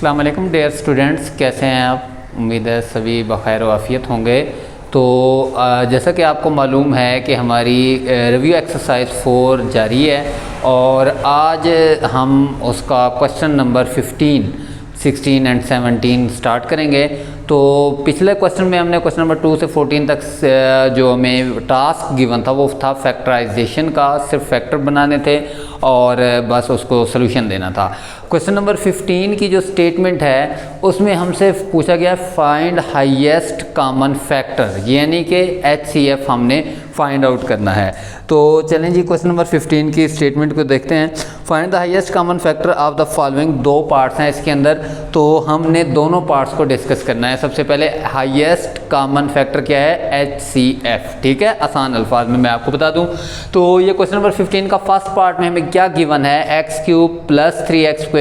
अस्सलाम वालेकुम dear students, कैसे हैं आप। उम्मीद है सभी बखैर व आफियत होंगे। तो जैसा कि आपको मालूम है कि हमारी रिव्यू एक्सरसाइज 4 जारी है और आज हम उसका क्वेश्चन नंबर 15, 16 एंड 17 स्टार्ट करेंगे। तो पिछले क्वेश्चन में हमने क्वेश्चन नंबर 2 से 14 तक जो हमें टास्क गिवन था वो था फैक्टराइजेशन का, सिर्फ फैक्टर बनाने थे और बस उसको सोल्यूशन देना था। क्वेश्चन नंबर 15 की जो स्टेटमेंट है उसमें हमसे पूछा गया फाइंड हाईएस्ट कॉमन फैक्टर, यानी कि HCF हमने फाइंड आउट करना है। तो चलें जी, क्वेश्चन नंबर 15 की स्टेटमेंट को देखते हैं। Find the highest common factor of the following, दो पार्ट्स हैं इसके अंदर, तो हमने दोनों पार्ट्स को डिस्कस करना है। सबसे पहले हाईएस्ट कॉमन फैक्टर क्या है, HCF, ठीक है, आसान अल्फाज में मैं आपको बता दूं। तो ये क्वेश्चन नंबर 15 का फर्स्ट पार्ट में हमें क्या गिवन है, x³ + 3x² -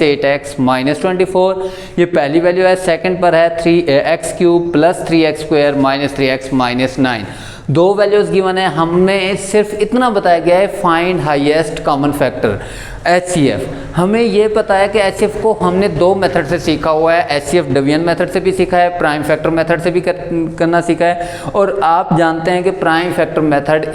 8x - 24, ये पहली वैल्यू है। सेकंड पर है x³ + 3x² - 3x - 9, दो वैल्यूज़ गिवन है। हमें सिर्फ इतना बताया गया है find highest common factor HCF। हमें ये पता है कि HCF को हमने दो मेथड से सीखा हुआ है, HCF डिवीजन मेथड से भी सीखा है, प्राइम फैक्टर मेथड से भी करना सीखा है। और आप जानते हैं कि प्राइम फैक्टर मेथड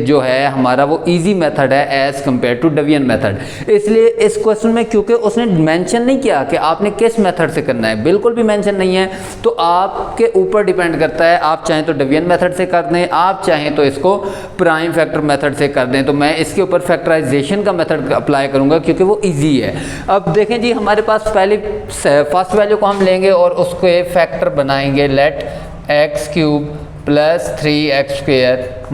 जो है हमारा वो इजी मेथड है as compared to division method. इसलिए इस क्वेश्चन में क्योंकि उसने मेंशन नहीं किया कि आपने किस मेथड से करना है, बिल्कुल भी मेंशन नहीं है, तो आपके ऊपर डिपेंड करता है। आप चाहें तो डिवीजन मेथड से कर दें, आप चाहें तो इसको प्राइम फैक्टर मेथड से कर दें। तो मैं इसके ऊपर फैक्टराइजेशन का मेथड अप्लाई करूँगा क्योंकि वो इजी है। अब देखें जी, हमारे पास पहले फर्स्ट वैल्यू को हम लेंगे और उसको फैक्टर बनाएंगे। Late x³ + 3x² -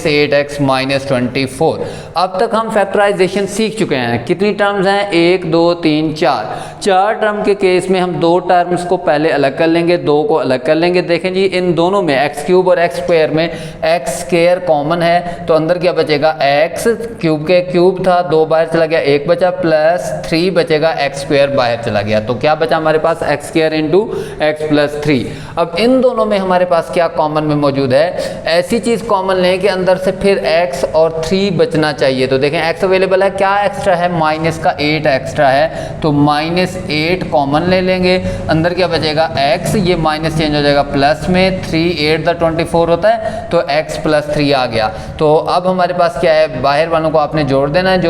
8x - 24। अब तक हम फैक्टराइजेशन सीख चुके हैं। कितनी टर्म्स हैं, 1 2 3 4। चार टर्म के केस में हम दो टर्म्स को पहले अलग कर लेंगे, दो को अलग कर लेंगे। देखें जी, इन दोनों में x³ और x² में x² कॉमन है, तो अंदर क्या बचेगा, x³ के क्यूब था, 2 बाहर चला गया, 1 बचा, + 3 बचेगा, x² बाहर चला गया, तो क्या बचा हमारे पास, x² × x + 3। अब इन दोनों में हमारे पास क्या कॉमन में मौजूद है, ऐसी चीज़ कॉमन लें कि अंदर से फिर x और 3 बचना चाहिए। तो देखें x अवेलेबल है, क्या एक्स्ट्रा है, -8 एक्स्ट्रा है, तो -8 कॉमन ले लेंगे। अंदर क्या बचेगा, x, ये माइनस चेंज हो जाएगा प्लस में, 3 8 द 24 होता है, तो x + 3 आ गया। तो अब हमारे पास क्या है, बाहर वालों को आपने जोड़ देना है,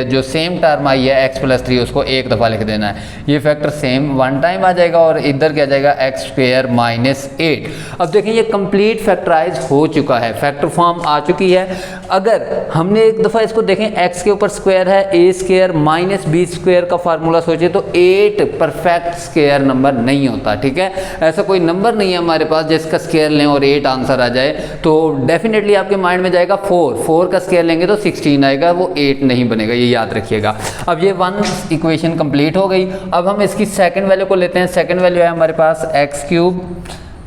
जो सेम टर्म आई है x + 3 उसको एक दफ़ा लिख देना है। ये फैक्टर सेम वन टाइम आ जाएगा और इधर क्या जाएगा, x² - 8। अब देखें ये कंप्लीट फैक्टराइज हो चुका है, फैक्टर फॉर्म आ चुकी है। अगर हमने एक दफ़ा इसको देखें, x के ऊपर स्क्वायर है, a² - b² का फार्मूला सोचे तो 8 परफेक्ट स्क्वायर नंबर नहीं होता, ठीक है। ऐसा कोई नंबर नहीं है हमारे पास जिसका स्क्वायर लें और 8 आंसर आ जाए। तो डेफिनेटली आपके माइंड में जाएगा 4 का स्क्वायर लेंगे तो 16 आएगा, वो 8 नहीं बनेगा, ये याद रखिएगा। अब ये 1 इक्वेशन कंप्लीट हो गई। अब हम इसकी सेकंड वैल्यू को लेते हैं। सेकंड वैल्यू है हमारे पास x³,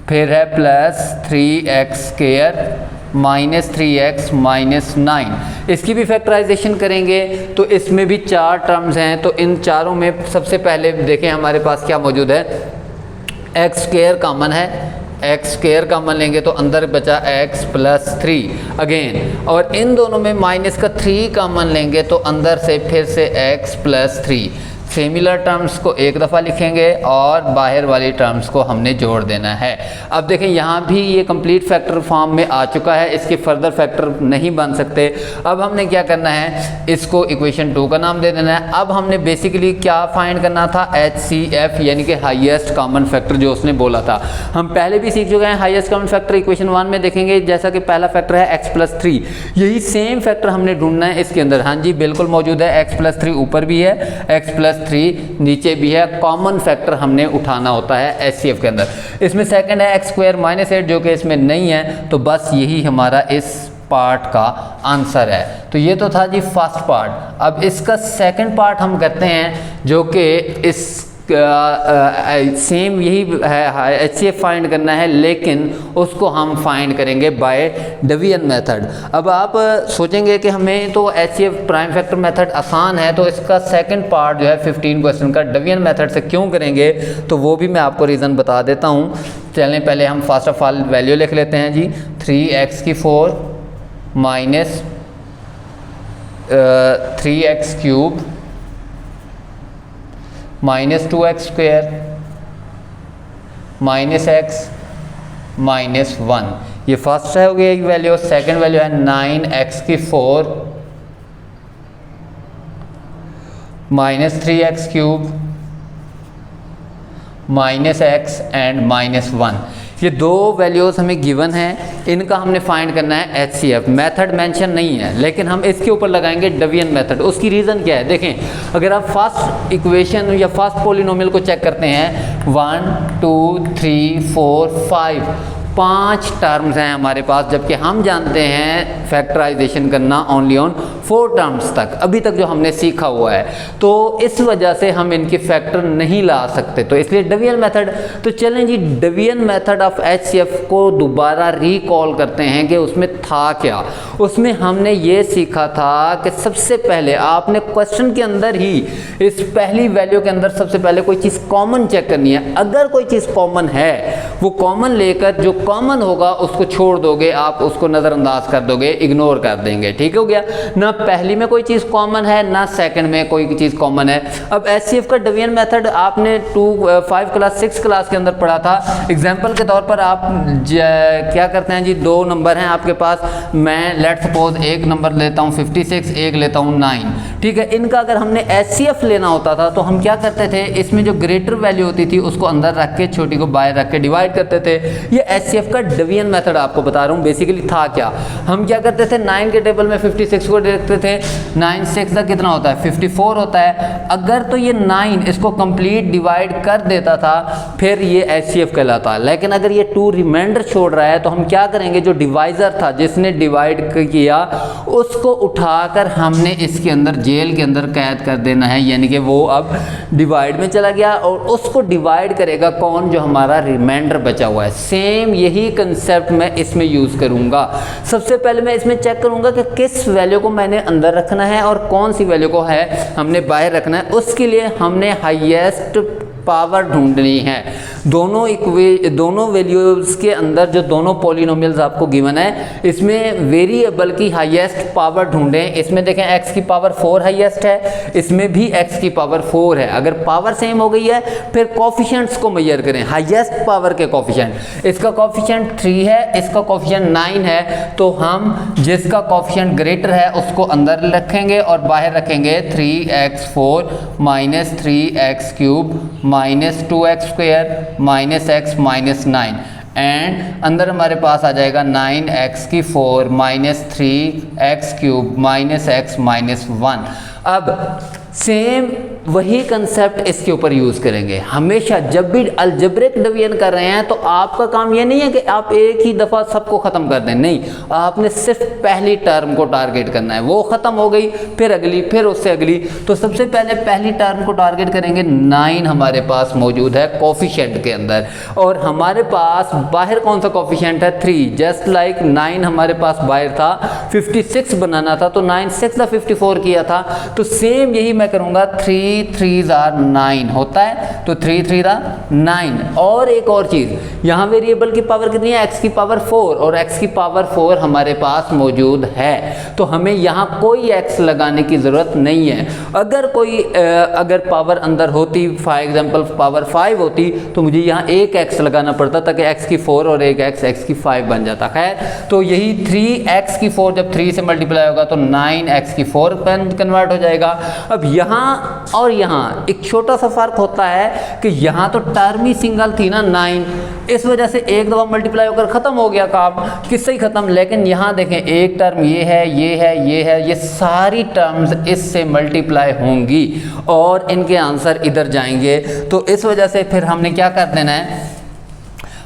फिर है + 3x² - 3x - 9। इसकी भी फैक्टराइजेशन करेंगे तो इसमें भी 4 टर्म्स हैं, तो इन चारों में सबसे पहले देखें हमारे पास क्या मौजूद है, x² कॉमन है, x² कॉमन लेंगे तो अंदर बचा x + 3 अगेन, और इन दोनों में -3 कॉमन लेंगे तो अंदर से फिर से x + 3। सिमिलर टर्म्स को एक दफ़ा लिखेंगे और बाहर वाली टर्म्स को हमने जोड़ देना है। अब देखें यहाँ भी ये कंप्लीट फैक्टर फॉर्म में आ चुका है, इसके फर्दर फैक्टर नहीं बन सकते। अब हमने क्या करना है, इसको इक्वेशन 2 का नाम दे देना है। अब हमने बेसिकली क्या फाइंड करना था, HCF यानी कि हाईएस्ट कॉमन फैक्टर, जो उसने बोला था। हम पहले भी सीख चुके हैं हाईएस्ट कॉमन फैक्टर, इक्वेशन 1 में देखेंगे, जैसा कि पहला फैक्टर है x + 3, यही सेम फैक्टर हमने ढूंढना है इसके अंदर। हाँ जी, बिल्कुल मौजूद है, x + 3 ऊपर भी है, x + 3 नीचे भी है, कॉमन फैक्टर हमने उठाना होता है HCF के अंदर। इसमें सेकंड है x² - 8 जो कि इसमें नहीं है, तो बस यही हमारा इस पार्ट का आंसर है। तो ये तो था जी फर्स्ट पार्ट। अब इसका सेकंड पार्ट हम करते हैं, जो कि इस सेम यही है, HCF फाइंड करना है, लेकिन उसको हम फाइंड करेंगे बाय डिवीजन मेथड। अब आप सोचेंगे कि हमें तो HCF प्राइम फैक्टर मेथड आसान है, तो इसका सेकंड पार्ट जो है 15 क्वेश्चन का डिवीजन मेथड से क्यों करेंगे, तो वो भी मैं आपको रीज़न बता देता हूँ। चलें पहले हम फर्स्ट ऑफ ऑल वैल्यू लिख लेते हैं जी, 3x³ - 3x³ minus 2x² minus x minus 1। ये फर्स्ट है हो गया एक वैल्यू। सेकंड वैल्यू है 9x⁴ minus 3x³ minus x and minus 1। ये दो वैल्यूज़ हमें गिवन हैं, इनका हमने फाइंड करना है HCF। मेथड मेंशन नहीं है, लेकिन हम इसके ऊपर लगाएंगे डिवीजन मेथड। उसकी रीज़न क्या है, देखें, अगर आप फर्स्ट इक्वेशन या फर्स्ट पॉलिनोमियल को चेक करते हैं 1 2 3 4 5 5 टर्म्स हैं हमारे पास, जबकि हम जानते हैं फैक्टराइजेशन करना ओनली ऑन 4 टर्म्स तक, अभी तक जो हमने सीखा हुआ है। तो इस वजह से हम इनकी फैक्टर नहीं ला सकते, तो इसलिए डिवीजन मेथड। तो चलें जी, डिवीजन मेथड ऑफ HCF को दोबारा रिकॉल करते हैं कि उसमें था क्या। उसमें हमने ये सीखा था कि सबसे पहले आपने क्वेश्चन के अंदर ही इस पहली वैल्यू के अंदर सबसे पहले कोई चीज़ कॉमन चेक करनी है। अगर कोई चीज़ कॉमन है, वो कॉमन लेकर जो कॉमन होगा उसको छोड़ दोगे, आप उसको नज़रअंदाज कर दोगे, इग्नोर कर देंगे। ठीक हो गया ना, पहली में कोई चीज़ कॉमन है ना सेकंड में कोई चीज़ कॉमन है। अब HCF का डिवीजन मेथड आपने 5 क्लास 6 क्लास के अंदर पढ़ा था। एग्जांपल के तौर पर आप क्या करते हैं जी, 2 नंबर हैं आपके पास, मैं लेट सपोज एक नंबर लेता हूँ 56, एक लेता हूँ 9। ठीक है, इनका अगर हमने HCF लेना होता था तो हम क्या करते थे, इसमें जो ग्रेटर वैल्यू होती थी उसको अंदर रख के छोटी को बाहर रख के डिवाइड करते थे। ये HCF का डिवीजन मेथड आपको बता रहा हूँ बेसिकली था क्या। हम क्या करते थे, 9 के टेबल में 56 को देखते थे, 9 6 का कितना होता है 54 होता है। अगर तो ये 9 इसको कंप्लीट डिवाइड कर देता था फिर ये HCF कहलाता है। लेकिन अगर ये 2 रिमाइंडर छोड़ रहा है तो हम क्या करेंगे, जो डिवाइजर था जिसने डिवाइड किया उसको उठाकर हमने इसके अंदर जेल के अंदर कैद कर देना है, यानी कि वो अब डिवाइड में चला गया और उसको डिवाइड करेगा कौन, जो हमारा रिमाइंडर बचा हुआ है। सेम यही कंसेप्ट मैं इसमें यूज़ करूंगा। सबसे पहले मैं इसमें चेक करूंगा कि किस वैल्यू को मैंने अंदर रखना है और कौन सी वैल्यू को है हमने बाहर रखना है। उसके लिए हमने हाईएस्ट पावर ढूंढनी है। दोनों वैल्यूज के अंदर जो दोनों पॉलिनोमियल्स आपको गिवन है, इसमें वेरिएबल की हाईएस्ट पावर ढूंढें। इसमें देखें x की पावर 4 हाईएस्ट है, इसमें भी x की पावर 4 है। अगर पावर सेम हो गई है फिर कोफिशिएंट्स को मेजर करें, हाईएस्ट पावर के कोफिशिएंट। इसका कोफिशिएंट 3 है, इसका कोफिशिएंट 9 है, तो हम जिसका कोफिशिएंट ग्रेटर है उसको अंदर रखेंगे और बाहर रखेंगे 3x4 minus 3x³ minus 2x² minus x minus 9 and अंदर हमारे पास आ जाएगा 9x⁴ minus 3x³ minus x minus 1। अब सेम वही कंसेप्ट इसके ऊपर यूज़ करेंगे। हमेशा जब भी अलजेब्रिक डिवीजन कर रहे हैं तो आपका काम ये नहीं है कि आप एक ही दफ़ा सबको ख़त्म कर दें, नहीं, आपने सिर्फ पहली टर्म को टारगेट करना है। वो ख़त्म हो गई फिर अगली, फिर उससे अगली। तो सबसे पहले पहली टर्म को टारगेट करेंगे। 9 हमारे पास मौजूद है कोफिशिएंट के अंदर और हमारे पास बाहर कौन सा कोफिशिएंट है 3। जस्ट लाइक 9 हमारे पास बाहर था, 56 बनाना था तो 9 6 था 54 किया था। तो सेम यही मैं करूँगा, 3 3 आर 9 होता है तो 3 3 9। और एक और चीज़, यहाँ वेरिएबल की पावर कितनी है, x की पावर 4 और x की पावर 4 हमारे पास मौजूद है, तो हमें यहाँ कोई x लगाने की ज़रूरत नहीं है। अगर कोई अगर पावर अंदर होती, फॉर एग्जांपल पावर 5 होती, तो मुझे यहाँ एक x लगाना पड़ता ताकि x की 4 और एक x की 5 बन जाता। खैर, तो यही 3x की 4 जब 3 से मल्टीप्लाई होगा तो 9x की 4 पर कन्वर्ट हो जाएगा। अब यहाँ और यहाँ एक छोटा सा फ़र्क होता है कि यहाँ तो टर्म ही सिंगल थी ना 9, इस वजह से एक दफ़ा मल्टीप्लाई होकर ख़त्म हो गया काम, किससे ही ख़त्म। लेकिन यहाँ देखें, एक टर्म ये है, ये है, ये है, ये सारी टर्म्स इससे मल्टीप्लाई होंगी और इनके आंसर इधर जाएंगे। तो इस वजह से फिर हमने क्या कर देना है,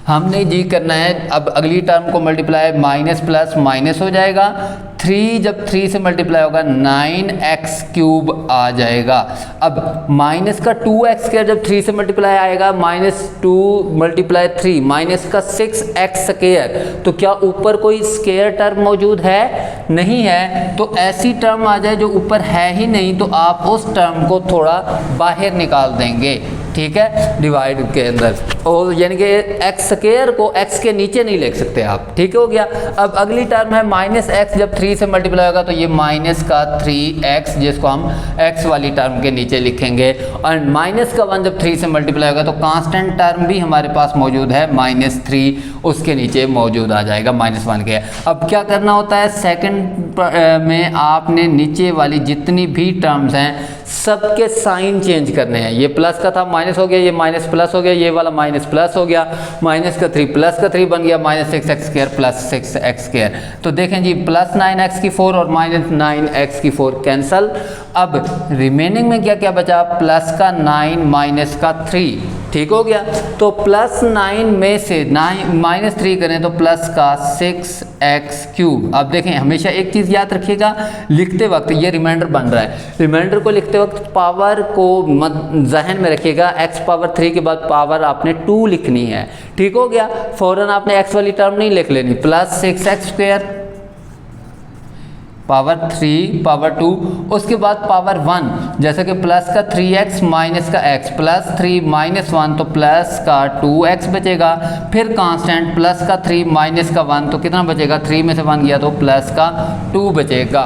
हमने जी करना है, अब अगली टर्म को मल्टीप्लाई माइनस प्लस माइनस हो जाएगा। 3 जब 3 से मल्टीप्लाई होगा 9x³ आ जाएगा। अब माइनस का 2x² जब 3 से मल्टीप्लाई आएगा, -2 × 3 माइनस का 6x²। तो क्या ऊपर कोई स्क्वायर टर्म मौजूद है? नहीं है। तो ऐसी टर्म आ जाए जो ऊपर है ही नहीं, तो आप उस टर्म को थोड़ा बाहर निकाल देंगे, ठीक है, डिवाइड के अंदर। और यानी कि एक्स स्क्वायर को एक्स के नीचे नहीं लिख सकते आप, ठीक हो गया। अब अगली टर्म है माइनस एक्स, जब 3 से मल्टीप्लाई होगा तो ये माइनस का 3x, जिसको हम x वाली टर्म के नीचे लिखेंगे। और माइनस का 1 जब 3 से मल्टीप्लाई होगा तो कांस्टेंट टर्म भी हमारे पास मौजूद है -3, उसके नीचे मौजूद आ जाएगा -1 के। अब क्या करना होता है, सेकंड में आपने नीचे वाली जितनी भी टर्म्स हैं सबके साइन चेंज करने हैं। ये प्लस का था माइनस हो गया, ये माइनस प्लस हो गया, ये वाला माइनस प्लस हो गया, माइनस का 3 प्लस का 3 बन गया, -6x² प्लस 6x²। तो देखें जी प्लस 9x की 4 और -9x की 4 कैंसल। अब रिमेनिंग में क्या क्या बचा, प्लस का 9 माइनस का 3, ठीक हो गया। तो प्लस 9 में से -3 करें तो प्लस का 6x³। अब देखें हमेशा एक चीज़ याद रखिएगा, लिखते वक्त ये रिमाइंडर बन रहा है, रिमाइंडर को लिखते वक्त पावर को जहन में रखिएगा, x पावर 3 के बाद पावर आपने 2 लिखनी है, ठीक हो गया। फौरन आपने x वाली टर्म नहीं लिख लेनी, प्लस 6x² पावर 3 पावर 2, उसके बाद पावर 1, जैसे कि प्लस का 3x माइनस का x प्लस 3 -1 तो प्लस का 2x बचेगा। फिर कांस्टेंट प्लस का 3 माइनस का 1 तो कितना बचेगा, 3 में से 1 गया तो प्लस का 2 बचेगा।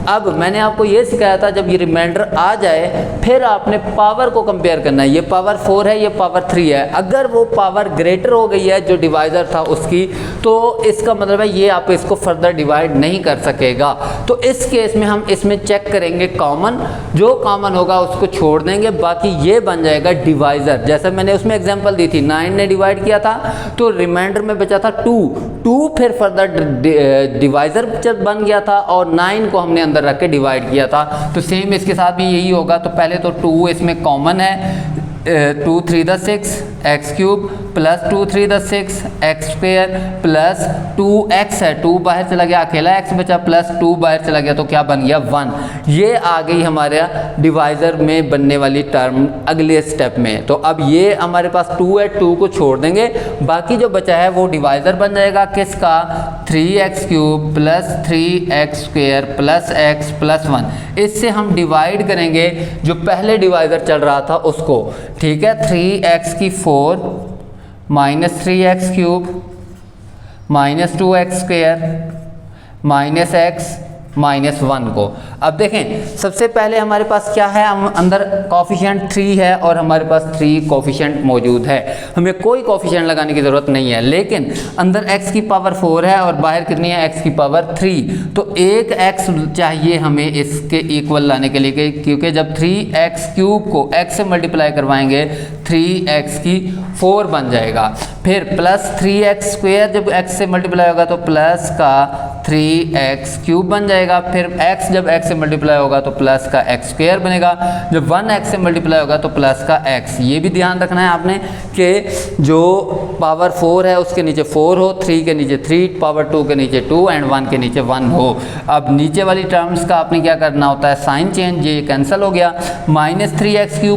अब मैंने आपको ये सिखाया था जब ये रिमाइंडर आ जाए फिर आपने पावर को कंपेयर करना है, ये पावर 4 है, ये पावर 3 है। अगर वो पावर ग्रेटर हो गई है जो डिवाइज़र था उसकी, तो इसका मतलब है ये आप इसको फर्दर डिवाइड नहीं कर सकेगा। तो इस केस में हम इसमें चेक करेंगे कॉमन, जो कॉमन होगा उसको छोड़ देंगे, बाकी ये बन जाएगा डिवाइज़र। जैसे मैंने उसमें एग्जांपल दी थी, 9 ने डिवाइड किया था तो रिमाइंडर में बचा था 2 फिर फर्दर डिवाइज़र जब बन गया था और 9 को हमने अंदर रख के डिवाइड किया था। तो सेम इसके साथ भी यही होगा। तो पहले तो 2 इसमें कॉमन है, 2 3 the 6 x³ plus 2 3 the 6 x² plus 2x है, 2 बाहर चला गया, अकेला x बचा, प्लस 2 बाहर चला गया तो क्या बन गया 1। ये आ गई हमारे डिवाइज़र में बनने वाली टर्म अगले स्टेप में। तो अब ये हमारे पास 2 है, 2 को छोड़ देंगे, बाकी जो बचा है वो डिवाइज़र बन जाएगा किसका, 3x³ plus 3x² plus x plus 1। इससे हम डिवाइड करेंगे जो पहले डिवाइज़र चल रहा था उसको, ठीक है। 3x की 4 minus 3x³ minus 2x² minus x minus 1 को। अब देखें सबसे पहले हमारे पास क्या है, हम अंदर कॉफिशिएंट 3 है और हमारे पास 3 कॉफिशिएंट मौजूद है, हमें कोई कॉफिशिएंट लगाने की ज़रूरत नहीं है। लेकिन अंदर x की पावर 4 है और बाहर कितनी है, x की पावर 3, तो एक x चाहिए हमें इसके इक्वल लाने के लिए, क्योंकि जब 3x³ को x से मल्टीप्लाई करवाएंगे 3x की 4 बन जाएगा। फिर प्लस 3x² जब x से मल्टीप्लाई होगा तो प्लस का 3x³ बन जाएगा। फिर x जब x से मल्टीप्लाई होगा तो प्लस का x² बनेगा, जब 1x से मल्टीप्लाई होगा तो प्लस का x। ये भी ध्यान रखना है आपने कि जो पावर 4 है उसके नीचे 4 हो, 3 के नीचे 3, पावर 2 के नीचे 2 एंड 1 के नीचे 1 हो। अब नीचे वाली टर्म्स का आपने क्या करना होता है, साइन चेंज, ये कैंसिल हो गया। -3x³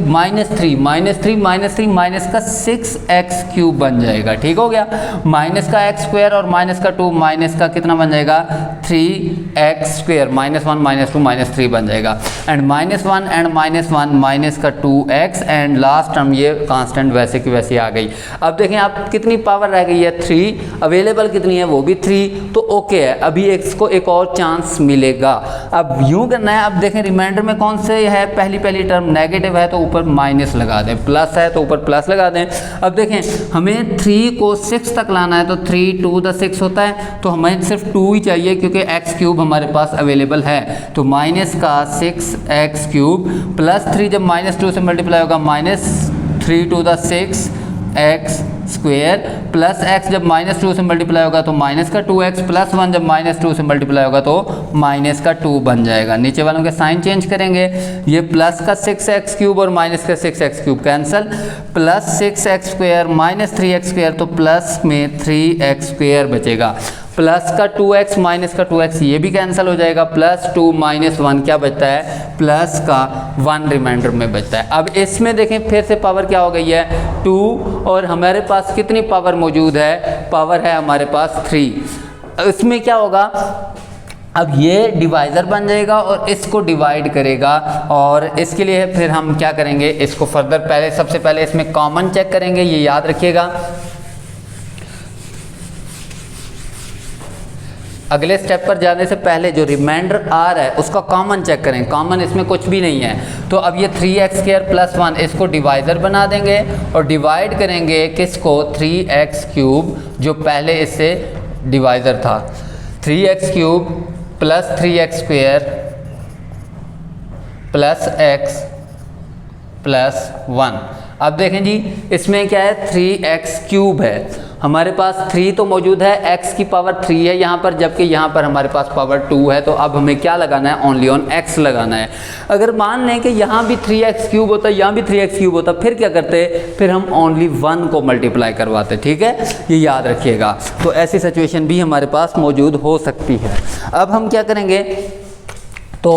-3 माइनस का 6x³ बन जाएगा, ठीक हो गया। माइनस का x² और माइनस का 2 माइनस का कितना बन जाएगा, 3x² -1 -2 -3 बन जाएगा। एंड -1 एंड -1 माइनस का 2x एंड लास्ट टर्म ये कांस्टेंट वैसे की वैसे आ गई। अब देखें आप कितनी पावर रह गई है, 3, अवेलेबल कितनी है वो भी 3, तो ओके है। अभी इसको एक और चांस मिलेगा। अब यूं करना है, अब देखें रिमाइंडर में कौन से है, पहली टर्म नेगेटिव है तो ऊपर माइनस लगा दें, प्लस है तो ऊपर प्लस लगा दें। अब देखें हमें 3 को 6 तक लाना है तो 3 2 द 6 होता है, तो हमें सिर्फ 2 ही चाहिए क्योंकि x³ हमारे पास अवेलेबल है। तो माइनस का 6x³ प्लस 3 जब -2 से मल्टीप्लाई होगा -3 2 द 6x² प्लस x जब -2 से मल्टीप्लाई होगा तो माइनस का 2x प्लस 1 जब -2 से मल्टीप्लाई होगा तो माइनस का 2 बन जाएगा। नीचे वालों के साइन चेंज करेंगे, ये प्लस का 6x³ और माइनस का 6x³ cancel, plus 6x² minus 3x² तो प्लस में 3x² बचेगा, प्लस का 2x माइनस का 2x ये भी कैंसिल हो जाएगा, प्लस 2 माइनस 1 क्या बचता है, प्लस का 1 रिमाइंडर में बचता है। अब इसमें देखें फिर से पावर क्या हो गई है, 2, और हमारे पास कितनी पावर मौजूद है, पावर है हमारे पास 3। इसमें क्या होगा, अब ये डिवाइज़र बन जाएगा और इसको डिवाइड करेगा, और इसके लिए फिर हम क्या करेंगे, इसको फर्दर पहले सबसे पहले इसमें कॉमन चेक करेंगे, ये याद रखिएगा। अगले स्टेप पर जाने से पहले जो रिमाइंडर आ रहा है उसका कॉमन चेक करें, कॉमन इसमें कुछ भी नहीं है। तो अब ये 3x² + 1 इसको डिवाइज़र बना देंगे और डिवाइड करेंगे किसको, 3x³ जो पहले इससे डिवाइज़र था। 3x³ + 3x² + x + 1। अब देखें जी, इसमें क्या है, 3x³ है, हमारे पास 3 तो मौजूद है, x की पावर 3 है यहाँ पर, जबकि यहाँ पर हमारे पास पावर 2 है। तो अब हमें क्या लगाना है, ओनली ऑन x लगाना है। अगर मान लें कि यहाँ भी 3x³ होता, यहाँ भी 3x³ होता, फिर क्या करते, फिर हम ओनली 1 को मल्टीप्लाई करवाते, ठीक है, ये याद रखिएगा। तो ऐसी सिचुएशन भी हमारे पास मौजूद हो सकती है। अब हम क्या करेंगे, तो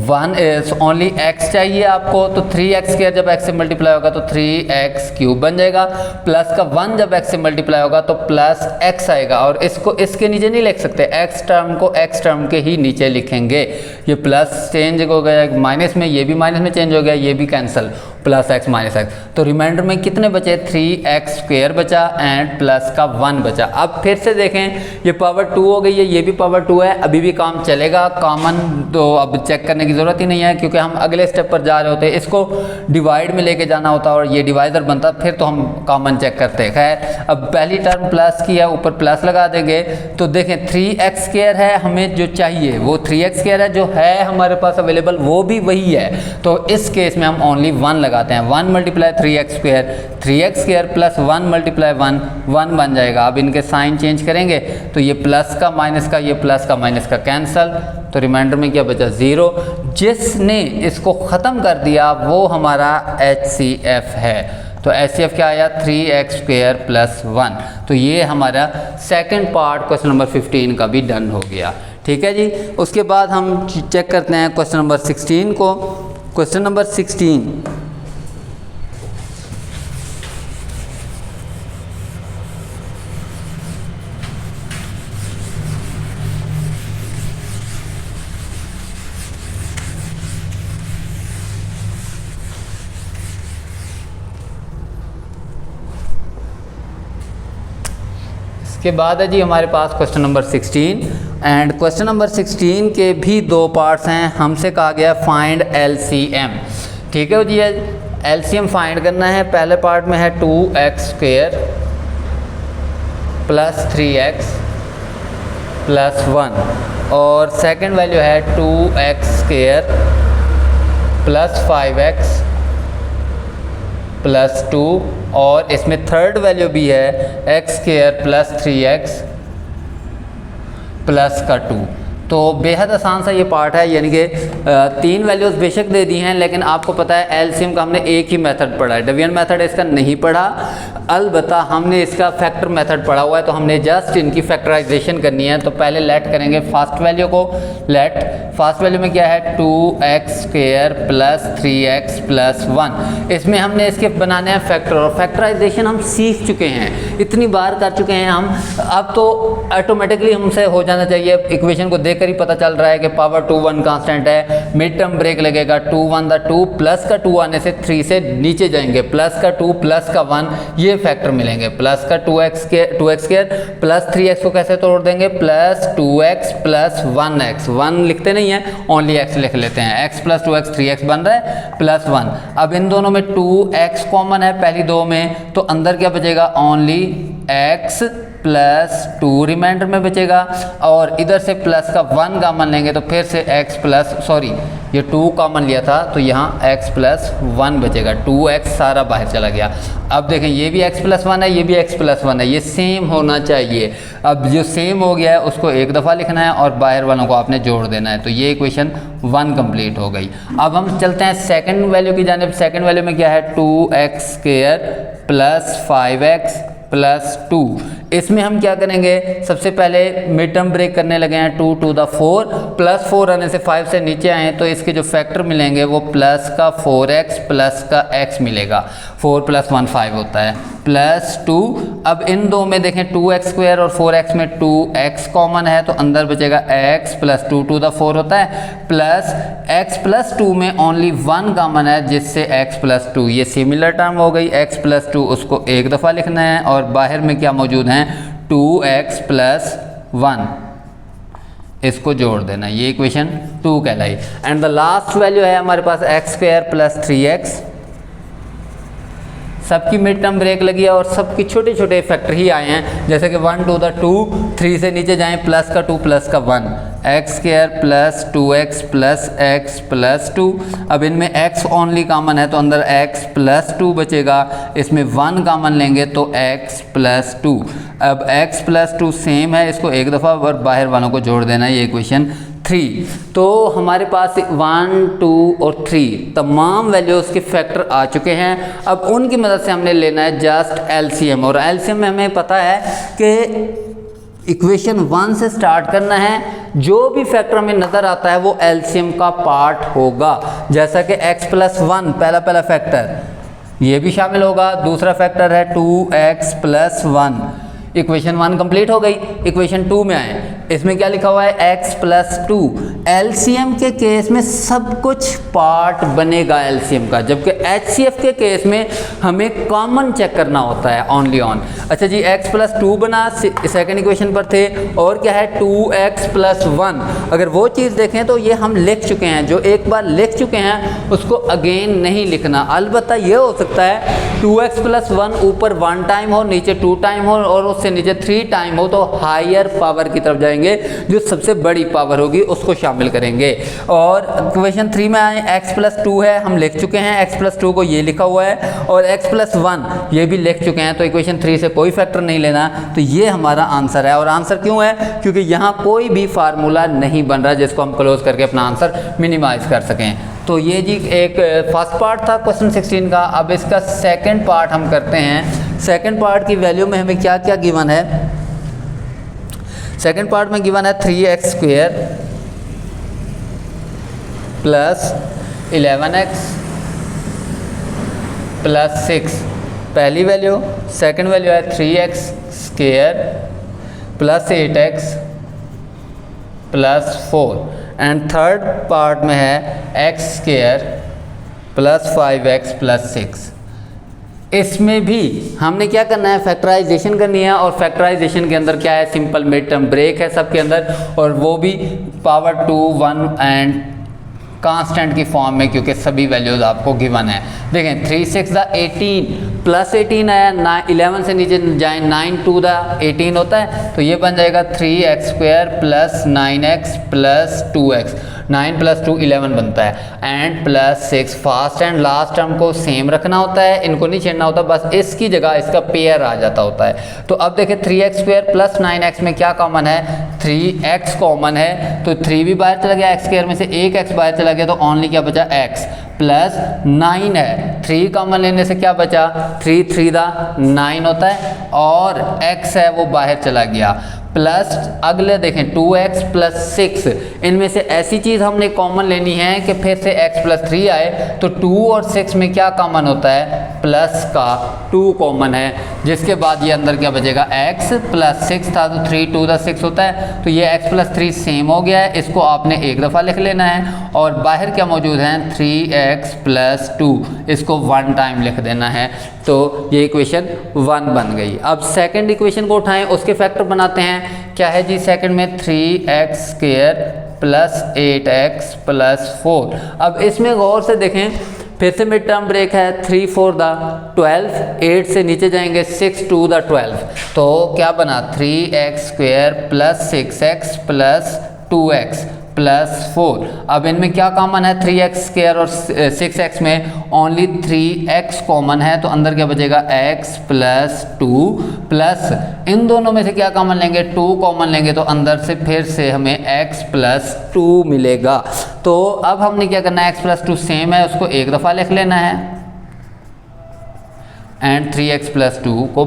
1 ओनली x चाहिए आपको, तो 3x² जब x से मल्टीप्लाई होगा तो 3x³ बन जाएगा, प्लस का 1 जब x से मल्टीप्लाई होगा तो प्लस x आएगा, और इसको इसके नीचे नहीं लिख सकते, x टर्म को x टर्म के ही नीचे लिखेंगे। ये प्लस चेंज हो गया माइनस में, ये भी माइनस में चेंज हो गया, ये भी cancel, plus x minus x। तो रिमाइंडर में कितने बचे, 3x² बचा एंड प्लस का 1 बचा। अब फिर से देखें, ये पावर 2 हो गई है, ये भी पावर 2 है, अभी भी काम चलेगा, कॉमन तो अब चेक करने की ज़रूरत ही नहीं है, क्योंकि हम अगले स्टेप पर जा रहे होते हैं, इसको डिवाइड में लेके जाना होता और ये डिवाइज़र बनता, फिर तो हम कॉमन चेक करते हैं। खैर, अब पहली टर्म प्लस की है, ऊपर प्लस लगा देंगे, तो देखें 3x² है, हमें जो चाहिए वो 3x² है, जो है हमारे पास अवेलेबल वो भी वही है। तो इस केस में हम ओनली 1 लगाते हैं, 1 × 3x², 3x² + 1 × 1 1 बन जाएगा। अब इनके साइन चेंज करेंगे तो ये प्लस का माइनस का, ये प्लस का माइनस का कैंसल, तो रिमाइंडर में क्या बचा, 0। जिसने इसको ख़त्म कर दिया वो हमारा HCF है। तो HCF क्या आया, 3x² + 1। तो ये हमारा सेकंड पार्ट क्वेश्चन नंबर 15 का भी डन हो गया, ठीक है जी। उसके बाद हम चेक करते हैं क्वेश्चन नंबर 16 को। क्वेश्चन नंबर 16, के बाद है जी हमारे पास question number 16, and question number 16 के भी 2 पार्ट्स हैं। हमसे कहा गया फाइंड LCM, ठीक है जी, LCM फाइंड करना है। पहले पार्ट में है 2x² + 3x + 1, और सेकंड वैल्यू है 2x² + 5x + 2, और इसमें थर्ड वैल्यू भी है x² + 3x + 2। तो बेहद आसान सा ये पार्ट है, यानी कि 3 वैल्यूज़ बेशक दे दी हैं, लेकिन आपको पता है एलसीएम का हमने एक ही मेथड पढ़ा है, डिवीजन मेथड इसका नहीं पढ़ा। अलबत्ता हमने इसका फैक्टर मेथड पढ़ा हुआ है, तो हमने जस्ट इनकी फैक्टराइजेशन करनी है। तो पहले लेट करेंगे फर्स्ट वैल्यू को। लेट फर्स्ट वैल्यू में क्या है, 2x² + 3x + 1। इसमें हमने इसके बनाने हैं फैक्टर, और फैक्टराइजेशन हम सीख चुके हैं, इतनी बार कर चुके हैं हम, अब तो ऑटोमेटिकली हमसे हो जाना चाहिए। इक्वेशन को देखकर ही पता चल रहा है कि पावर 2 1 कांस्टेंट है, मिड टर्म ब्रेक लगेगा, 2 1 2 प्लस का 2 आने से 3 से नीचे जाएंगे, प्लस का 2 प्लस का 1 ये फैक्टर मिलेंगे, प्लस का 2x² प्लस 3x को कैसे तोड़ देंगे, प्लस 2x + 1x, 1 लिखते नहीं है, ओनली x लिख लेते हैं, x + 2x 3x बन रहा है प्लस 1। अब इन दोनों में 2x कॉमन है पहली दो में, तो अंदर क्या बचेगा, ओनली x + 2 रिमाइंडर में बचेगा, और इधर से प्लस का 1 कॉमन लेंगे तो फिर से x प्लस ये 2 कॉमन लिया था तो यहाँ x + 1 बचेगा, 2x सारा बाहर चला गया। अब देखें ये भी x + 1 है, ये भी x + 1 है, ये सेम होना चाहिए। अब जो सेम हो गया है उसको एक दफ़ा लिखना है और बाहर वालों को आपने जोड़ देना है, तो ये इक्वेशन 1 कंप्लीट हो गई। अब हम चलते हैं सेकंड वैल्यू की जानिब। सेकंड वैल्यू में क्या है, 2x² + 5x + 2। इसमें हम क्या करेंगे, सबसे पहले मिड टर्म ब्रेक करने लगे हैं, 2 to the 4 प्लस 4 आने से 5 से नीचे आए तो इसके जो फैक्टर मिलेंगे वो प्लस का 4x प्लस का x मिलेगा, 4 + 1 5 होता है, प्लस 2। अब इन दो में देखें 2x² और 4x में 2x कॉमन है तो अंदर बचेगा x प्लस 2 टू द 4 होता है, प्लस x प्लस 2 में ओनली 1 कॉमन है जिससे x प्लस 2, ये सिमिलर टर्म हो गई। x प्लस 2 उसको एक दफ़ा लिखना है और बाहर में क्या मौजूद है 2x प्लस 1, इसको जोड़ देना, ये इक्वेशन 2 कहलाई। एंड द लास्ट वैल्यू है हमारे पास x² प्लस 3x। सबकी मिड टर्म ब्रेक लगी है और सबकी छोटे छोटे फैक्टर ही आए हैं, जैसे कि 1 टू द 2, 3 से नीचे जाएं प्लस का 2 प्लस का 1, x² plus 2x plus x plus 2। अब इनमें x ओनली कॉमन है तो अंदर x प्लस 2 बचेगा, इसमें 1 कॉमन लेंगे तो x प्लस 2। अब x प्लस 2 सेम है, इसको एक दफ़ा और बाहर वालों को जोड़ देना, ये इक्वेशन 3। तो हमारे पास 1, 2 और 3 तमाम वैल्यूज़ के फैक्टर आ चुके हैं। अब उनकी मदद से हमने लेना है जस्ट एलसीएम, और एलसीएम में हमें पता है कि इक्वेशन 1 से स्टार्ट करना है, जो भी फैक्टर हमें नज़र आता है वो एलसीएम का पार्ट होगा। जैसा कि x प्लस 1 पहला फैक्टर, ये भी शामिल होगा। दूसरा फैक्टर है 2x प्लस 1, इक्वेशन 1 कंप्लीट हो गई। इक्वेशन 2 में आए, इसमें क्या लिखा हुआ है x प्लस 2। एलसीएम के केस में सब कुछ पार्ट बनेगा एलसीएम का, जबकि एचसीएफ के केस में हमें कॉमन चेक करना होता है ओनली ऑन। अच्छा जी, x प्लस 2 बना, सेकेंड इक्वेशन पर थे, और क्या है 2x प्लस 1। अगर वो चीज़ देखें तो ये हम लिख चुके हैं, जो एक बार लिख चुके हैं उसको अगेन नहीं लिखना। अलबत्ता ये हो सकता है 2x प्लस 1 ऊपर 1 टाइम हो, नीचे 2 टाइम हो और उससे नीचे 3 टाइम हो, तो हायर पावर की तरफ जाएंगे, जो सबसे बड़ी पावर होगी उसको शामिल करेंगे। और इक्वेशन 3 में आए, x प्लस 2 है, हम लिख चुके हैं x प्लस 2 को, ये लिखा हुआ है, और x प्लस 1 ये भी लिख चुके हैं, तो इक्वेशन 3 से कोई फैक्टर नहीं लेना, तो ये हमारा आंसर है। और आंसर क्यों है? क्योंकि यहाँ कोई भी फार्मूला नहीं बन रहा जिसको हम क्लोज करके अपना आंसर मिनिमाइज कर सकें। तो ये जी एक फर्स्ट पार्ट था क्वेश्चन 16 का। अब इसका सेकंड पार्ट हम करते हैं। सेकंड पार्ट की वैल्यू में हमें क्या क्या गिवन है? सेकंड पार्ट में गिवन है 3x² प्लस 11x प्लस 6, पहली वैल्यू। सेकंड वैल्यू है 3x² plus 8x plus 4, and third part में है x² प्लस 5x प्लस 6। इसमें भी हमने क्या करना है, फैक्टराइजेशन करनी है, और फैक्टराइजेशन के अंदर क्या है, सिंपल मिड टर्म ब्रेक है सबके अंदर, और वो भी पावर 2, 1 एंड कांस्टेंट की फॉर्म में, क्योंकि सभी वैल्यूज आपको गिवन है। देखें 3 6 द 18 प्लस 18 आया, 11 से नीचे जाए 9 2 द 18 होता है, तो ये बन जाएगा 3x² plus 9x plus 2x, 9 plus 2 11 बनता है, and plus 6। Fast and last term को सेम रखना होता है, इनको नहीं छेड़ना होता, बस इसकी जगह इसका पेयर आ जाता होता है। तो अब देखें 3x² प्लस 9x में क्या कॉमन है, 3x कॉमन है, तो 3 भी बाहर चला गया, x² में से एक x बाहर चला गया, तो ओनली क्या बचा x प्लस 9 है। 3 कॉमन लेने से क्या बचा, 3 3 दा 9 होता है, और x है वो बाहर चला गया, प्लस अगले देखें 2x प्लस 6। इनमें से ऐसी चीज़ हमने कॉमन लेनी है कि फिर से x प्लस 3 आए, तो 2 और 6 में क्या कॉमन होता है, प्लस का 2 कॉमन है, जिसके बाद ये अंदर क्या बचेगा, x प्लस 6 था तो 3 2 द 6 होता है, तो ये x प्लस 3 सेम हो गया है, इसको आपने एक दफ़ा लिख लेना है, और बाहर क्या मौजूद है 3x प्लस 2, इसको 1 टाइम लिख देना है, तो ये इक्वेशन 1 बन गई। अब सेकंड इक्वेशन को उठाएं, उसके फैक्टर बनाते हैं। क्या है जी, सेकंड में 3x² प्लस 8x प्लस 4। अब इसमें गौर से देखें, फिर से मिड टर्म ब्रेक है, 3 4 द 12, 8 से नीचे जाएंगे 6 2 द 12, तो क्या बना 3x² plus 6x plus 2x plus 4। अब इनमें क्या कॉमन है, 3x² और 6x में ओनली 3x कॉमन है, तो अंदर क्या बचेगा x प्लस 2, प्लस इन दोनों में से क्या कॉमन लेंगे, 2 कॉमन लेंगे, तो अंदर से फिर से हमें x प्लस 2 मिलेगा। तो अब हमने क्या करना है, x प्लस 2 सेम है, उसको एक दफ़ा लिख लेना है, एंड 3x प्लस 2 को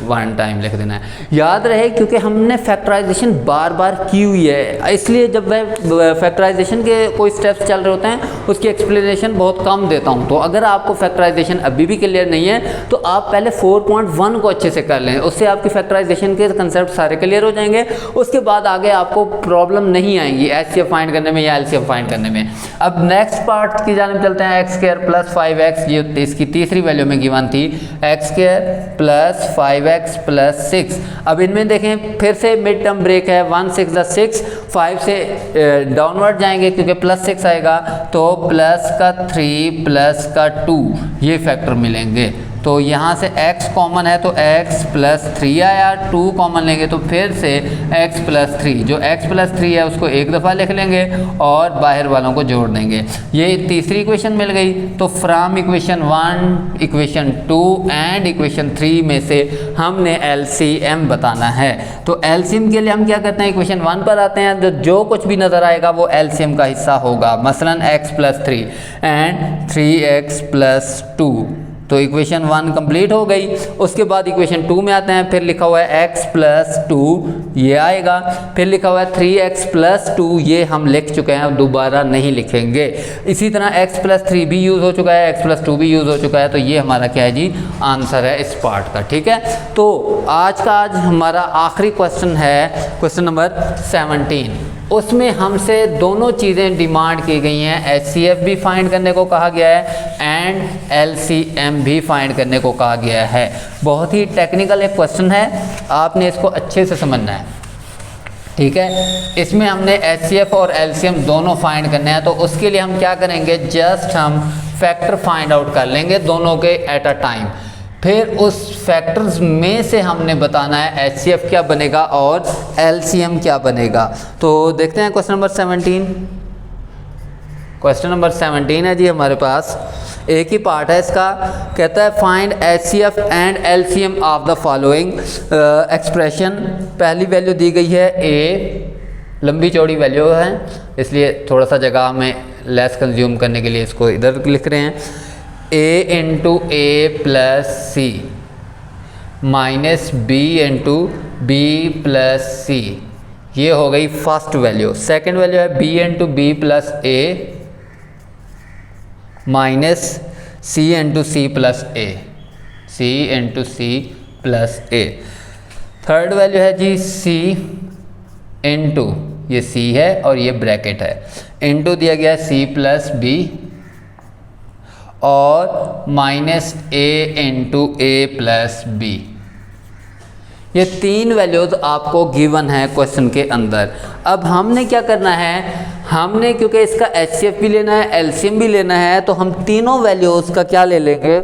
1 टाइम लिख देना है। याद रहे क्योंकि हमने फैक्टराइजेशन बार बार की हुई है, इसलिए जब वह फैक्टराइजेशन के कोई स्टेप्स चल रहे होते हैं उसकी एक्सप्लेनेशन बहुत कम देता हूं। तो अगर आपको फैक्टराइजेशन अभी भी क्लियर नहीं है तो आप पहले 4.1 को अच्छे से कर लें, उससे आपकी फैक्टराइजेशन के कंसेप्ट सारे क्लियर हो जाएंगे। उसके बाद आगे आपको प्रॉब्लम नहीं आएंगी एचसीएफ फाइंड करने में या एलसीएम फाइंड करने में। अब नेक्स्ट पार्ट की जाने चलते हैं। एक्स स्क्वायर प्लस 5x, ये इसकी तीसरी वैल्यू में गिवन थी, x square plus 5x plus 6। अब इनमें देखें फिर से मिड टर्म ब्रेक है, 1 6 + 6, 5 से डाउनवर्ड जाएंगे क्योंकि प्लस 6 आएगा, तो प्लस का 3 प्लस का 2 ये फैक्टर मिलेंगे। तो यहाँ से x कॉमन है तो x प्लस 3 आया, 2 कॉमन लेंगे तो फिर से x प्लस 3, जो x प्लस 3 है उसको एक दफ़ा लिख लेंगे और बाहर वालों को जोड़ देंगे। ये तीसरी इक्वेशन मिल गई। तो from equation 1, equation 2 and equation 3 में से हमने LCM बताना है। तो LCM के लिए हम क्या करते हैं, इक्वेशन 1 पर आते हैं, जो कुछ भी नज़र आएगा वो LCM का हिस्सा होगा। मसलन x plus 3 and 3x plus 2, तो इक्वेशन 1 कंप्लीट हो गई। उसके बाद इक्वेशन 2 में आते हैं, फिर लिखा हुआ है x प्लस 2 ये आएगा, फिर लिखा हुआ है 3x प्लस 2 ये हम लिख चुके हैं, अब दोबारा नहीं लिखेंगे। इसी तरह x प्लस 3 भी यूज़ हो चुका है, x प्लस 2 भी यूज़ हो चुका है। तो ये हमारा क्या है जी, आंसर है इस पार्ट का। ठीक है, तो आज हमारा आखिरी क्वेश्चन है क्वेश्चन नंबर 17। उसमें हमसे दोनों चीज़ें डिमांड की गई हैं, HCF भी फाइंड करने को कहा गया है एंड LCM भी फाइंड करने को कहा गया है। बहुत ही टेक्निकल एक क्वेश्चन है, आपने इसको अच्छे से समझना है। ठीक है, इसमें हमने HCF और LCM दोनों फाइंड करने हैं। तो उसके लिए हम क्या करेंगे, जस्ट हम फैक्टर फाइंड आउट कर लेंगे दोनों के एट अ टाइम, फिर उस फैक्टर्स में से हमने बताना है HCF क्या बनेगा और LCM क्या बनेगा। तो देखते हैं क्वेश्चन नंबर 17। क्वेश्चन नंबर 17 है जी हमारे पास, एक ही पार्ट है इसका। कहता है find HCF and LCM of the following expression. पहली वैल्यू दी गई है A, लंबी चौड़ी वैल्यू है इसलिए थोड़ा सा जगह में लेस कंज्यूम करने के लिए इसको इधर लिख रहे हैं। A into A plus C minus B into B plus C, ये हो गई फर्स्ट वैल्यू। सेकंड वैल्यू है B into B plus A minus C into C plus A, C into C plus A। Third value है जी C into, ये C है और ये bracket है, इंटू दिया गया है C प्लस B और minus A into A plus B। ये तीन वैल्यूज आपको गिवन है क्वेश्चन के अंदर। अब हमने क्या करना है, हमने क्योंकि इसका HCF भी लेना है LCM भी लेना है, तो हम तीनों वैल्यूज का क्या ले लेंगे,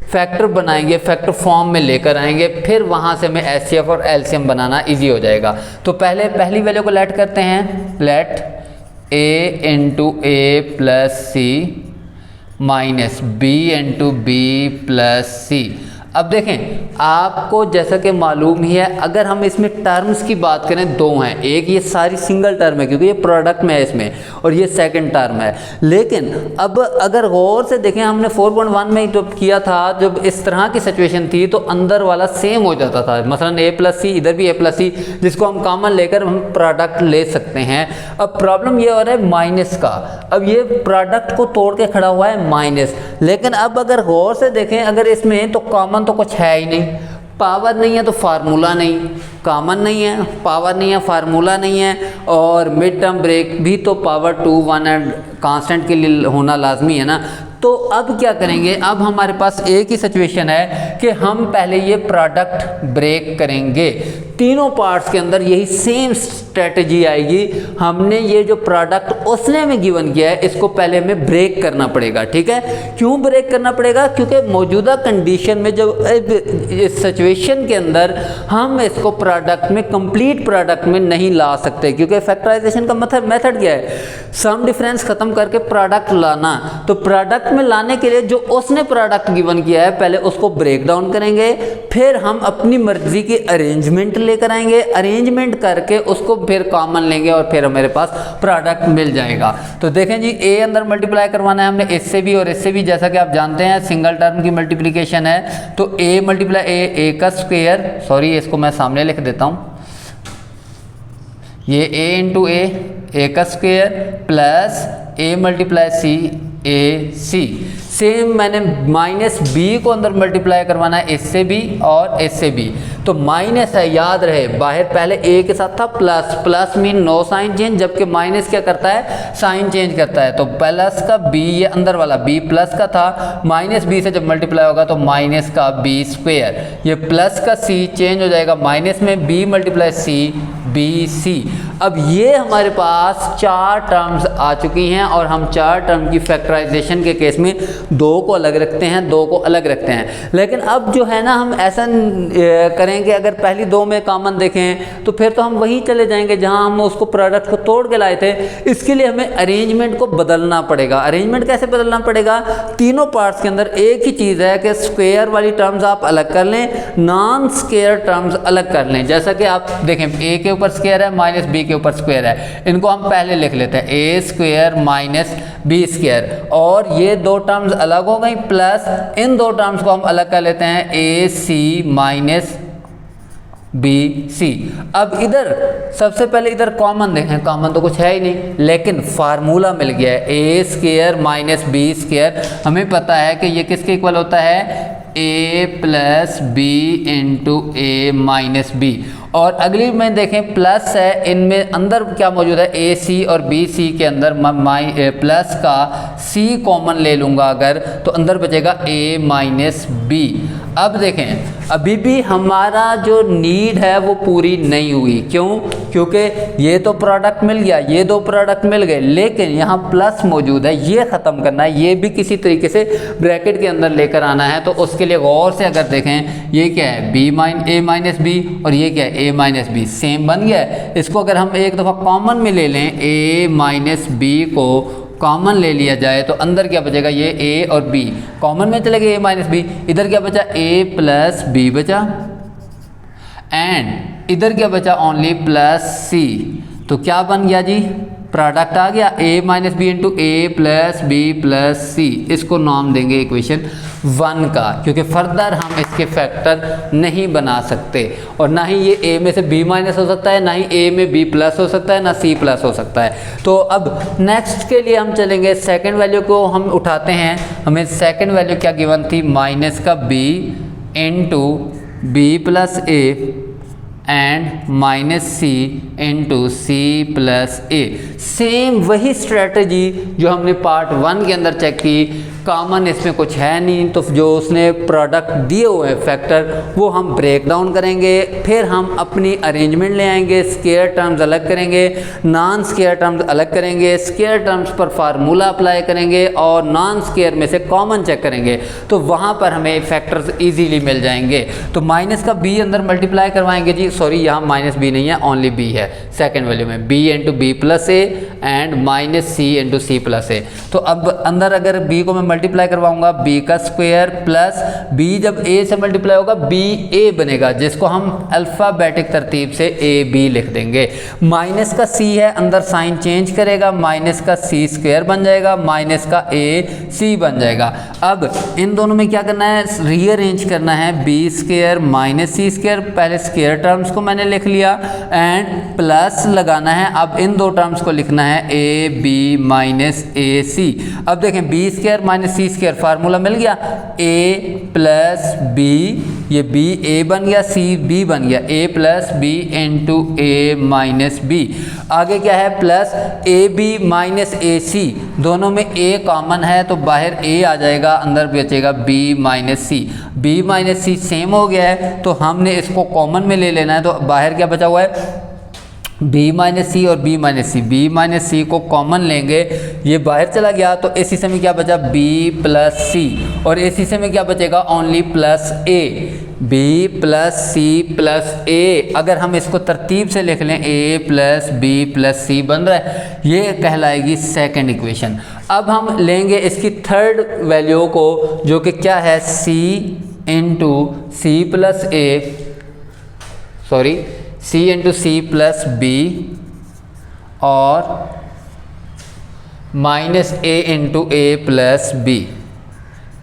फैक्टर बनाएंगे, फैक्टर फॉर्म में लेकर आएंगे, फिर वहाँ से हमें HCF और LCM बनाना इजी हो जाएगा। तो पहली वैल्यू को लेट करते हैं, let A into A plus C minus B into B plus C। अब देखें, आपको जैसा कि मालूम ही है, अगर हम इसमें टर्म्स की बात करें दो हैं, एक ये सारी सिंगल टर्म है क्योंकि ये प्रोडक्ट में है इसमें, और ये सेकंड टर्म है। लेकिन अब अगर गौर से देखें, हमने 4.1 में जब किया था, जब इस तरह की सिचुएशन थी तो अंदर वाला सेम हो जाता था, मसलन A प्लस C, इधर भी A प्लस C, जिसको हम कॉमन लेकर हम प्रोडक्ट ले सकते हैं। अब प्रॉब्लम ये हो रहा है माइनस का, अब ये प्रोडक्ट को तोड़ के खड़ा हुआ है माइनस। लेकिन अब अगर गौर से देखें, अगर इसमें तो कॉमन तो कुछ है ही नहीं, पावर नहीं है तो फार्मूला नहीं, कॉमन नहीं है, पावर नहीं है, फार्मूला नहीं है, और मिड टर्म ब्रेक भी तो पावर 2 1 एंड कांस्टेंट के लिए होना लाजमी है ना। तो अब क्या करेंगे, अब हमारे पास एक ही सिचुएशन है कि हम पहले ये प्रोडक्ट ब्रेक करेंगे। तीनों पार्ट्स के अंदर यही सेम स्ट्रेटजी आएगी। हमने ये जो प्रोडक्ट उसने में गिवन किया है, इसको पहले हमें ब्रेक करना पड़ेगा। ठीक है, क्यों ब्रेक करना पड़ेगा, क्योंकि मौजूदा कंडीशन में जब इस सिचुएशन के अंदर हम इसको प्रोडक्ट में, कंप्लीट प्रोडक्ट में नहीं ला सकते, क्योंकि फैक्टराइजेशन का मेथड क्या है, सम डिफरेंस खत्म करके प्रोडक्ट लाना। तो प्रोडक्ट में लाने के लिए जो उसने प्रोडक्ट गिवन किया है, पहले उसको ब्रेक डाउन करेंगे, फिर हम अपनी मर्जी की अरेंजमेंट लेकर आएंगे, अरेंजमेंट करके उसको फिर कॉमन लेंगे और फिर हमारे पास प्रोडक्ट मिल जाएगा। तो देखें जी, ए अंदर मल्टीप्लाई करवाना है हमने इससे भी और इससे भी, जैसा कि आप जानते हैं सिंगल टर्म की मल्टीप्लिकेशन है। तो ए मल्टीप्लाई ए का स्क्वायर, सॉरी इसको मैं सामने लिख देता हूँ, ये a इंटू ए का square plus a multiply C A C. Same मैंने माइनस बी को अंदर मल्टीप्लाई करवाना है इससे भी और इससे भी। तो माइनस है, याद रहे, बाहर पहले ए के साथ था plus, plus mean no sign change, जबकि माइनस क्या करता है, साइन चेंज करता है। तो प्लस का बी, ये अंदर वाला बी प्लस का था, माइनस बी से जब मल्टीप्लाई होगा तो माइनस का बी स्क्वायर, ये प्लस का सी चेंज हो जाएगा माइनस में, B multiply C B C. अब ये हमारे पास 4 टर्म्स आ चुकी हैं और हम 4 टर्म की फैक्टराइजेशन के केस में 2 को अलग रखते हैं, 2 को अलग रखते हैं। लेकिन अब जो है ना, हम ऐसा करें कि अगर पहली 2 में कॉमन देखें तो फिर तो हम वहीं चले जाएंगे जहां हम उसको प्रोडक्ट को तोड़ के लाए थे। इसके लिए हमें अरेंजमेंट को बदलना पड़ेगा। अरेंजमेंट कैसे बदलना पड़ेगा, तीनों पार्ट्स के अंदर एक ही चीज़ है कि स्क्वायर वाली टर्म्स आप अलग कर लें, नॉन स्क्वायर टर्म्स अलग कर लें। जैसा कि आप देखें, ए के ऊपर स्क्वायर है, माइनस बी के ऊपर स्क्वायर है, इनको हम पहले लिख लेते हैं ए स्क्वायर माइनस बी स्क्वायर, और ये 2 टर्म्स अलग हो गई, प्लस इन 2 टर्म्स को हम अलग कर लेते हैं ए सी माइनस बी सी। अब इधर सबसे पहले इधर कॉमन देखें, कॉमन तो कुछ है ही नहीं, लेकिन फार्मूला मिल गया है, ए स्क्वायर माइनस बी स्क्वायर। हमें पता है कि ये किसके इक्वल होता है, ए plus B into A minus B. और अगली में देखें प्लस है, इनमें अंदर क्या मौजूद है, ए सी और बी सी के अंदर प्लस का सी कॉमन ले लूँगा अगर, तो अंदर बचेगा ए माइनस बी। अब देखें, अभी भी हमारा जो नीड है वो पूरी नहीं हुई। क्यों? क्योंकि ये तो प्रोडक्ट मिल गया, ये 2 प्रोडक्ट मिल गए, लेकिन यहाँ प्लस मौजूद है, ये ख़त्म करना है, ये भी किसी तरीके से ब्रैकेट के अंदर लेकर आना है। तो उसके लिए गौर से अगर देखें, ये क्या है, ए माइनस बी, और ये क्या है, ए माइनस बी, सेम बन गया है। इसको अगर हम एक दफ़ा कॉमन में ले लें, ए माइनस बी को कॉमन ले लिया जाए तो अंदर क्या बचेगा, ये ए और बी कॉमन में चले गए, ए माइनस बी। इधर क्या बचा, ए प्लस बी बचा, एंड इधर क्या बचा, ओनली प्लस सी। तो क्या बन गया जी, प्रोडक्ट आ गया, ए माइनस बी इंटू ए प्लस बी प्लस सी। इसको नाम देंगे इक्वेशन 1 का, क्योंकि फर्दर हम इसके फैक्टर नहीं बना सकते, और ना ही ये ए में से बी माइनस हो सकता है, ना ही ए में बी प्लस हो सकता है, ना सी प्लस हो सकता है। तो अब नेक्स्ट के लिए हम चलेंगे, सेकंड वैल्यू को हम उठाते हैं। हमें सेकंड वैल्यू क्या गिवन थी, माइनस का B into B plus A and minus C into C plus A. Same वही स्ट्रेटजी जो हमने पार्ट 1 के अंदर चेक की, कॉमन इसमें कुछ है नहीं, तो जो उसने प्रोडक्ट दिए हुए हैं फैक्टर, वो हम ब्रेक डाउन करेंगे, फिर हम अपनी अरेंजमेंट ले आएंगे, स्क्वायर टर्म्स अलग करेंगे, नॉन स्क्वायर टर्म्स अलग करेंगे, स्क्वायर टर्म्स पर फार्मूला अप्लाई करेंगे और नॉन स्क्वायर में से कॉमन चेक करेंगे, तो वहाँ पर हमें फैक्टर्स ईजीली मिल जाएंगे। तो माइनस का बी अंदर मल्टीप्लाई करवाएंगे जी, सॉरी यहाँ माइनस बी नहीं है, ओनली बी है सेकेंड वैल्यू में, B into B plus A and minus C into C plus A. तो अब अंदर अगर बी को मैं मल्टीप्लाई करवाऊंगा, बी का स्क्वायर प्लस बी, जब ए से मल्टीप्लाई होगा बी ए बनेगा, जिसको हम अल्फ़ाबेटिक तरतीब से ए बी लिख देंगे। माइनस का सी है, अंदर साइन चेंज करेगा, माइनस का सी स्क्वायर बन जाएगा, माइनस का ए सी बन जाएगा। अब इन दोनों में क्या करना है, रीअरेंज करना है, बी स्क्वायर माइनस सी स्क्वायर, पहले स्क्वायर टर्म्स को मैंने लिख लिया एंड प्लस लगाना है। अब इन 2 टर्म्स को लिखना है ए बी माइनस ए सी। अब देखें, बी स्क्वायर माइनस सी स्क्वायर, फार्मूला मिल गया, ए प्लस बी, ये बी ए बन गया, सी बी बन गया, ए plus B into A minus B. आगे क्या है, प्लस ए बी माइनस ए सी, दोनों में ए कॉमन है तो बाहर ए आ जाएगा, अंदर बचेगा बी माइनस सी। बी माइनस सी सेम हो गया है तो हमने इसको कॉमन में ले लेना है, तो बाहर क्या बचा हुआ है, बी माइनस सी और बी माइनस सी, बी माइनस सी को कॉमन लेंगे, ये बाहर चला गया, तो इस हिस्से में क्या बचा, बी प्लस सी, और इस हिस्से में क्या बचेगा, ओनली प्लस ए, बी प्लस सी प्लस ए। अगर हम इसको तरतीब से लिख लें, ए प्लस बी प्लस सी बन रहा है, ये कहलाएगी सेकंड इक्वेशन। अब हम लेंगे इसकी थर्ड वैल्यू को, जो कि क्या है, सी इंटू सी प्लस ए, सी इंटू सी प्लस बी और माइनस ए इंटू ए प्लस बी।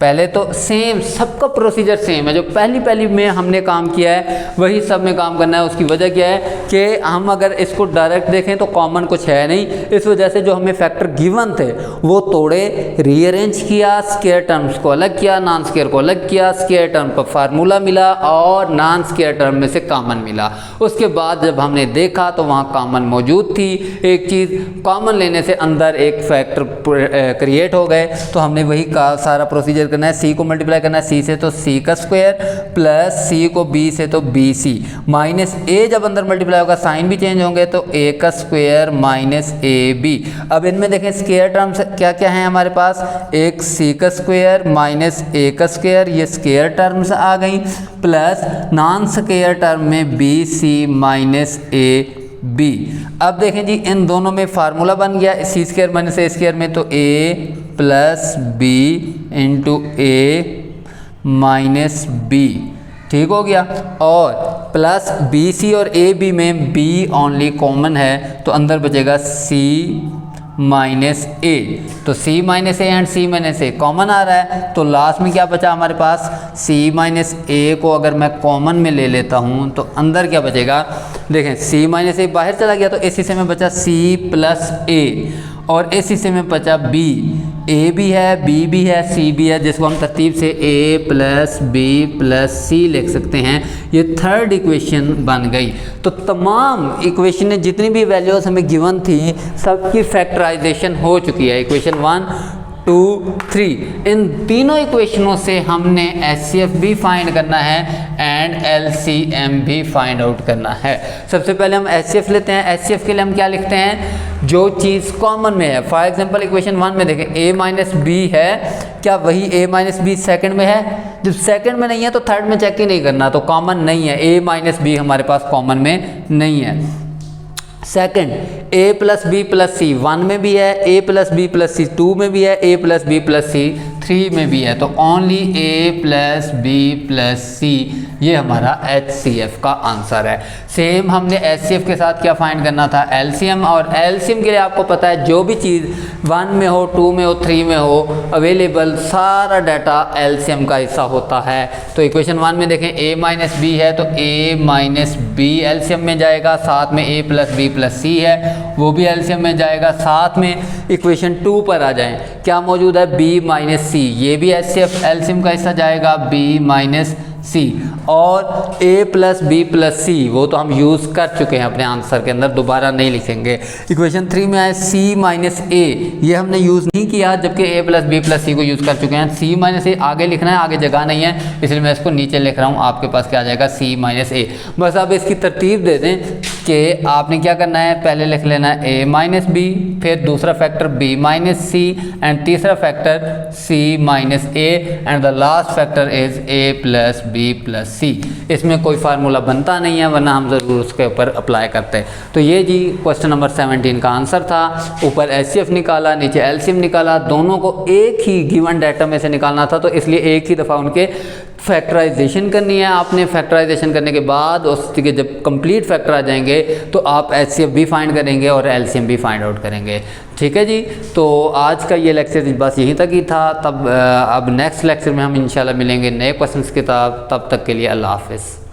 पहले तो सेम सबका प्रोसीजर सेम है, जो पहली में हमने काम किया है वही सब में काम करना है। उसकी वजह क्या है कि हम अगर इसको डायरेक्ट देखें तो कॉमन कुछ है नहीं, इस वजह से जो हमें फैक्टर गिवन थे वो तोड़े, रीअरेंज किया, स्क्वायर टर्म्स को अलग किया, नॉन स्क्वायर को अलग किया, स्क्वायर टर्म पर फार्मूला मिला और नॉन स्क्वायर टर्म में से कॉमन मिला। उसके बाद जब हमने देखा तो वहाँ कॉमन मौजूद थी, एक चीज़ कॉमन लेने से अंदर एक फैक्टर क्रिएट हो गए। तो हमने वही का सारा प्रोसीजर करना है, सी को मल्टीप्लाई करना है सी से तो सी का स्क्वायर प्लस सी को बी से तो बी सी माइनस ए, जब अंदर मल्टीप्लाई होगा साइन भी चेंज होंगे तो ए का स्क्वायर माइनस ए बी। अब इनमें देखें स्क्वायर टर्म्स क्या क्या है हमारे पास, एक सी का स्क्वायर माइनस ए का स्क्वायर, ये स्क्वायर टर्म्स आ गई, प्लस नॉन स्क्वायर टर्म में B C minus A B. अब देखें जी इन दोनों में फार्मूला बन गया C square minus A square में, तो A plus B into A minus B, ठीक हो गया। और प्लस बी सी और ए बी में बी ओनली कॉमन है तो अंदर बचेगा सी माइनस ए, तो C minus A and C minus A common आ रहा है, तो लास्ट में क्या बचा हमारे पास, सी माइनस ए को अगर मैं कॉमन में ले लेता हूँ तो अंदर क्या बचेगा, देखें सी माइनस ए बाहर चला गया तो इस हिस्से में बचा सी प्लस ए और इस हिस्से में बचा बी, ए भी है बी भी है सी भी है, जिसको हम तरतीब से ए प्लस बी प्लस सी लिख सकते हैं। ये थर्ड इक्वेशन बन गई। तो तमाम इक्वेशनें जितनी भी वैल्यूज़ हमें गिवन थी सबकी फैक्टराइजेशन हो चुकी है। इक्वेशन 1 2 3 इन तीनों इक्वेशनों से हमने एचसीएफ भी फाइंड करना है एंड एलसीएम भी फाइंड आउट करना है। सबसे पहले हम एचसीएफ लेते हैं। एचसीएफ के लिए हम क्या लिखते हैं, जो चीज़ कॉमन में है। फॉर एग्जांपल इक्वेशन 1 में देखें a माइनस बी है, क्या वही a माइनस बी सेकेंड में है, जब सेकंड में नहीं है तो थर्ड में चेक ही नहीं करना, तो कॉमन नहीं है, a माइनस बी हमारे पास कॉमन में नहीं है। Second a plus B plus C 1 में भी है, a plus B plus C 2 में भी है, a plus B plus C 3 में भी है, तो only a plus B plus C ये हमारा HCF का आंसर है। सेम हमने HCF के साथ क्या फाइंड करना था, LCM, और LCM के लिए आपको पता है जो भी चीज़ 1 में हो 2 में हो 3 में हो अवेलेबल सारा डाटा LCM का हिस्सा होता है। तो इक्वेशन 1 में देखें a माइनस बी है तो a माइनस बी LCM में जाएगा, साथ में a प्लस बी प्लस सी है वो भी LCM में जाएगा। साथ में इक्वेशन 2 पर आ जाएं, क्या मौजूद है b माइनस सी, ये भी HCF LCM का हिस्सा जाएगा b माइनस सी, और a प्लस बी प्लस सी वो तो हम यूज़ कर चुके हैं अपने आंसर के अंदर, दोबारा नहीं लिखेंगे। इक्वेशन 3 में आए c माइनस ए, ये हमने यूज़ नहीं किया जबकि a प्लस बी प्लस सी को यूज़ कर चुके हैं। c माइनस ए आगे लिखना है, आगे जगह नहीं है इसलिए मैं इसको नीचे लिख रहा हूँ, आपके पास क्या आ जाएगा c माइनस ए। बस अब इसकी तरतीब दे दें कि आपने क्या करना है, पहले लिख लेना है a माइनस बी, फिर दूसरा factor b minus C and तीसरा factor c minus A and the last factor is a plus B plus C. इसमें कोई फार्मूला बनता नहीं है वरना हम ज़रूर उसके ऊपर अप्लाई करते हैं। तो ये जी क्वेश्चन नंबर 17 का आंसर था। ऊपर एचसीएफ निकाला, नीचे एलसीएम निकाला, दोनों को एक ही गिवन डाटा में से निकालना था तो इसलिए एक ही दफ़ा उनके फैक्टराइजेशन करनी है आपने। फैक्टराइजेशन करने के बाद उसके जब कंप्लीट फैक्टर आ जाएंगे तो आप एचसीएफ भी फाइंड करेंगे और एलसीएम भी फाइंड आउट करेंगे। ठीक है जी, तो आज का ये लेक्चर बस यहीं तक ही था। तब अब नेक्स्ट लेक्चर में हम इंशाल्लाह मिलेंगे नए क्वेश्चंस के साथ। तब तक के लिए अल्लाह हाफ़िज़।